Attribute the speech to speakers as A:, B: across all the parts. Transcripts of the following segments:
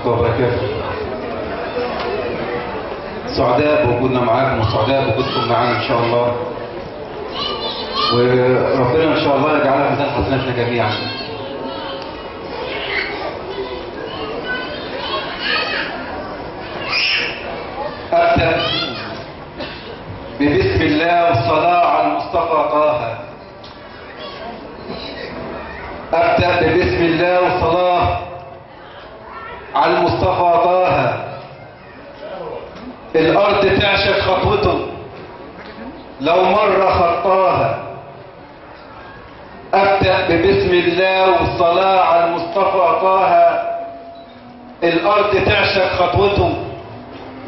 A: الله وبركاته. سعداء بوجودنا معاكم وسعداء بوجودكم معانا ان شاء الله، وربنا ان شاء الله يجعلها ميزان حسناتنا جميعا. ابدا ببسم الله والصلاه على المصطفى طه. ابدا ببسم الله والصلاه على المصطفى طه. الارض تعشق خطوته لو مره خطاها. ابدا ببسم الله والصلاه على المصطفى طه. الارض تعشق خطوته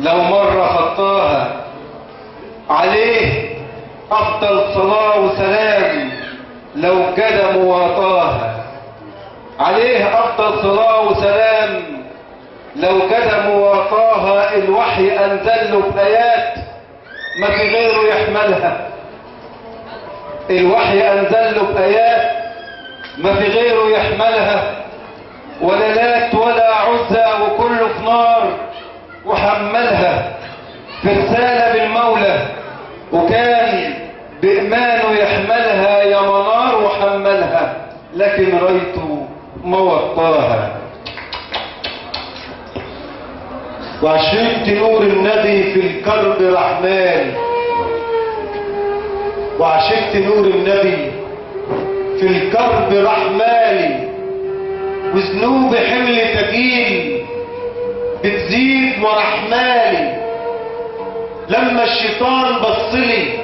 A: لو مره خطاها. عليه افضل صلاه وسلام لو قدم وطاها. عليه افضل صلاه وسلام لو قدم وطاها. الوحي انزل له بايات ما في غيره يحملها. الوحي انزل له بايات ما في غيره يحملها. ولا لات ولا عزى وكله في نار وحملها. في رساله بالمولى وكان بإيمانه يحملها يا منار وحملها، لكن ريته ما وطاها.
B: وعشقت نور النبي في الكرب رحمن. وعشقت نور النبي في الكرب رحمالي. وذنوب حمل تجيل بتزيد ورحمالي. لما الشيطان بصلي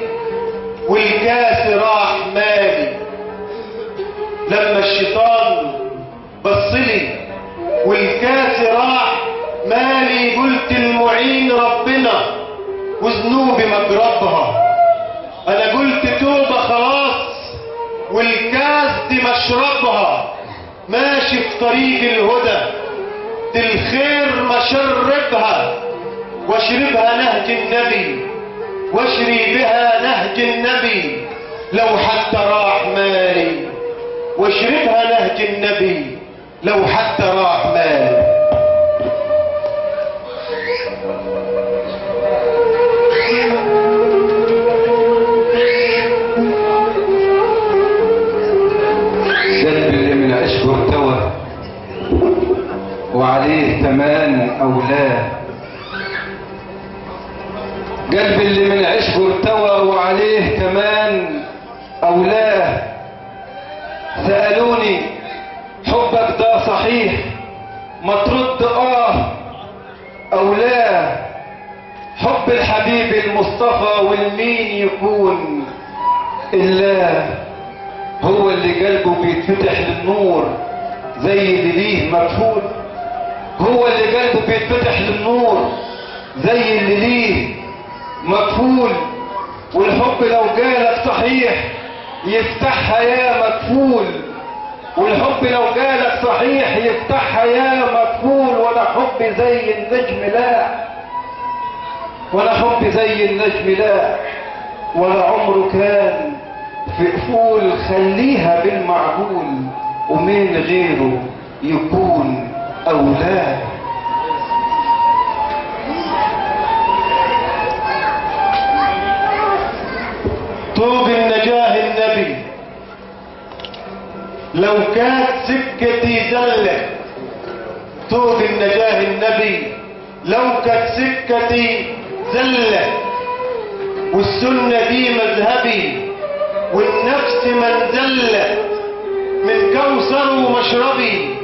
B: والكاس راح مالي. لما الشيطان بصلي والكاس راح مالي. قلت المعين ربنا وذنوبي مجربها. انا قلت توبة خلاص والكاس دي مشربها. ماشي في طريق الهدى الخير مشربها. واشربها نهج النبي واشري بها نهج النبي لو حتى راح مالي. واشربها نهج النبي لو حتى راح مالي.
A: قلب اللي من عشقه ارتوى وعليه ثمان أولاد. قلب اللي من عشقه ارتوى وعليه كمان أولاد. سألوني حبك ده صحيح ما ترد أو لا. حب الحبيب المصطفى والمين يكون إلا هو اللي قلبه بيتفتح للنور زي اللي ليه مفهول. هو اللي قلبه بيتفتح للنور زي اللي ليه مكفول. والحب لو جالك صحيح يفتحها يا مكفول. والحب لو جالك صحيح يفتحها يا مكفول. ولا حب زي النجم لا. ولا حب زي النجم لا. ولا عمره كان في قفول. خليها بالمعقول ومين غيره يكون أولاد.
B: طوب النجاه النبي لو كانت سكتي زلة. طوب النجاه النبي لو كانت سكتي زلة. والسنة دي مذهبي والنفس منزلة. من كوثر ومشربي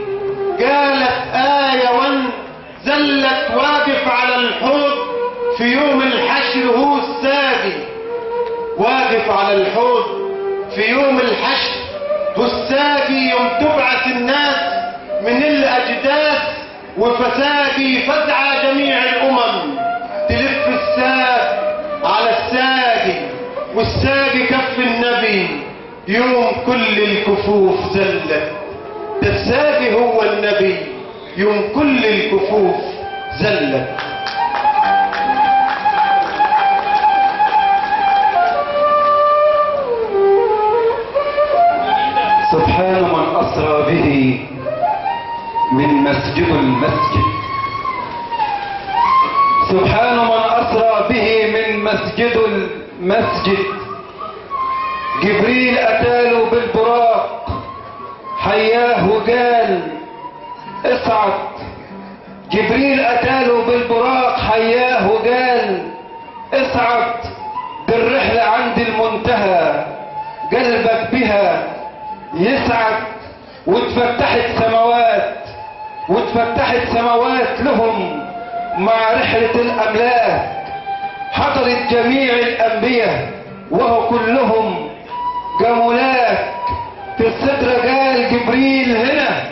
B: قالت آية وانزلت. واقف على الحوض في يوم الحشر هو الساقي. واقف على الحوض في يوم الحشر هو الساقي. يوم تبعث الناس من الأجداث وفساقي. فزع جميع الأمم تلف الساق على الساقي. والساقي كف النبي يوم كل الكفوف زلت. ده الساقي هو النبي يوم كل الكفوف زلت.
A: سبحان من أسرى به من مسجد المسجد سبحان من أسرى به من مسجد المسجد. جبريل أتاله بالبراق حياه وقال اصعد. جبريل أتاله بالبراق حياه وقال اصعد، بالرحلة عند المنتهى قلبك بها يسعد. واتفتحت سماوات لهم مع رحلة الأملاك. حضرت جميع الأنبياء وهو كلهم جملاك. في الصدر قال جبريل هنا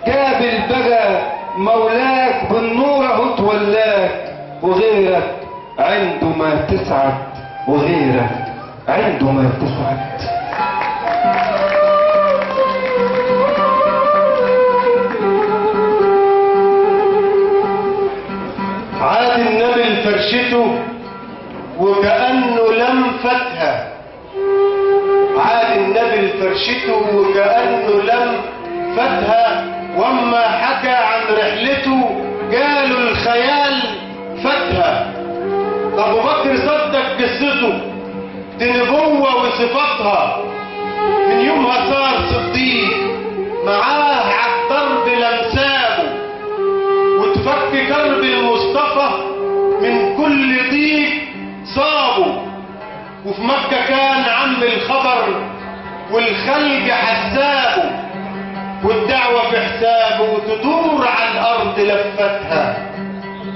A: قابل بقى مولاك، بالنور اهو تولاك. وغيرك عنده ما تسعد، وغيرك عنده ما تسعد.
B: عاد النبي لفرشته وكأنه لم فتها. عاد النبي لفرشته وكأنه لم فتها. واما حكى عن رحلته قالوا الخيال فتها. ابو بكر صدق قصته، دي نبوة وصفاتها. من يومها صار صديق، معاه عالضرب لمسابه، وتفك كرب المصطفى من كل ضيق صابه. وفي مكة كان عم الخبر والخلق حسابه، والدعوة في حسابه تدور على الأرض لفتها.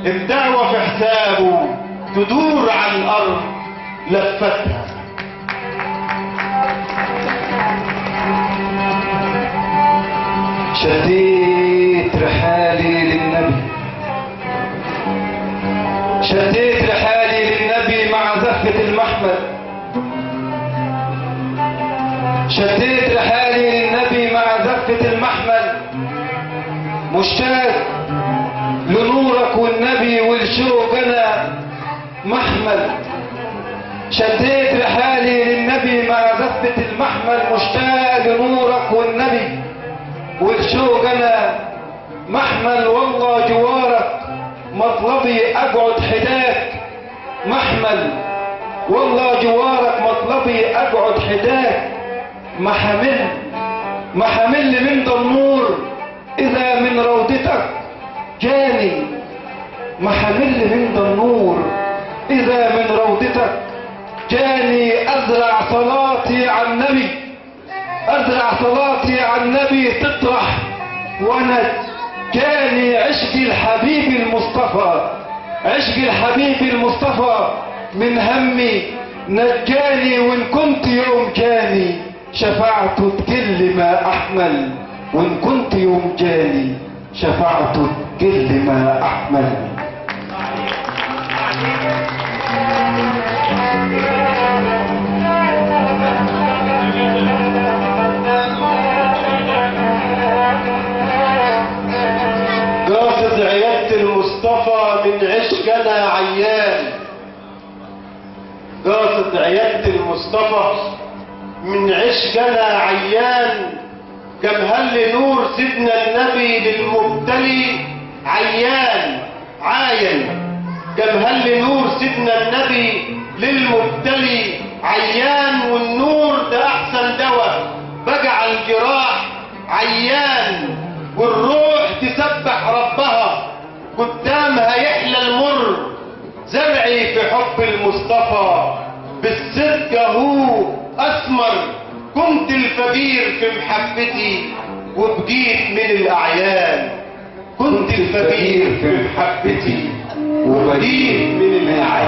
B: الدعوة في حسابه تدور على الأرض لفتها.
A: شديت رحالي للنبي، شديت رحالي للنبي مع زفة المحمل. شديت رحالي للنبي مع زفة المحمل. مشتاق لنورك والنبي والشوق انا محمل. شديت رحالي للنبي مع زفة المحمل. مشتاق لنورك والنبي والشوق انا محمل. والله جوارك مطلبي اقعد حداك محمل. والله جوارك مطلبي اقعد حداك. ما حمل من النور اذا من روضتك جاني. ما حمل من النور اذا من روضتك جاني. ازرع صلاتي على النبي، ازرع صلاتي على النبي تطرح وانا جاني. عشق الحبيب المصطفى، عشق الحبيب المصطفى من همي نجاني. وان كنت يوم جاني شفاعته تقل ما احمل. وان كنت يوم جاني شفاعته تقل ما احمل.
B: قاصد عيادة المصطفى من عشقنا عيان. قاصد عيادة المصطفى من عشقنا عيان. كم هل نور سيدنا النبي للمبتلي عيان عاين. كم هل نور سيدنا النبي للمبتلي عيان. والنور ده احسن دواء بقى على الجراح عيان. والروح تسبح ربها قدامها يحلى المر. زرعي في حب المصطفى بالصدق هو اسمر. كنت الفقير في محبتي وبقيت من الاعيان. كنت الفقير في محبتي وبقيت من الاعيان.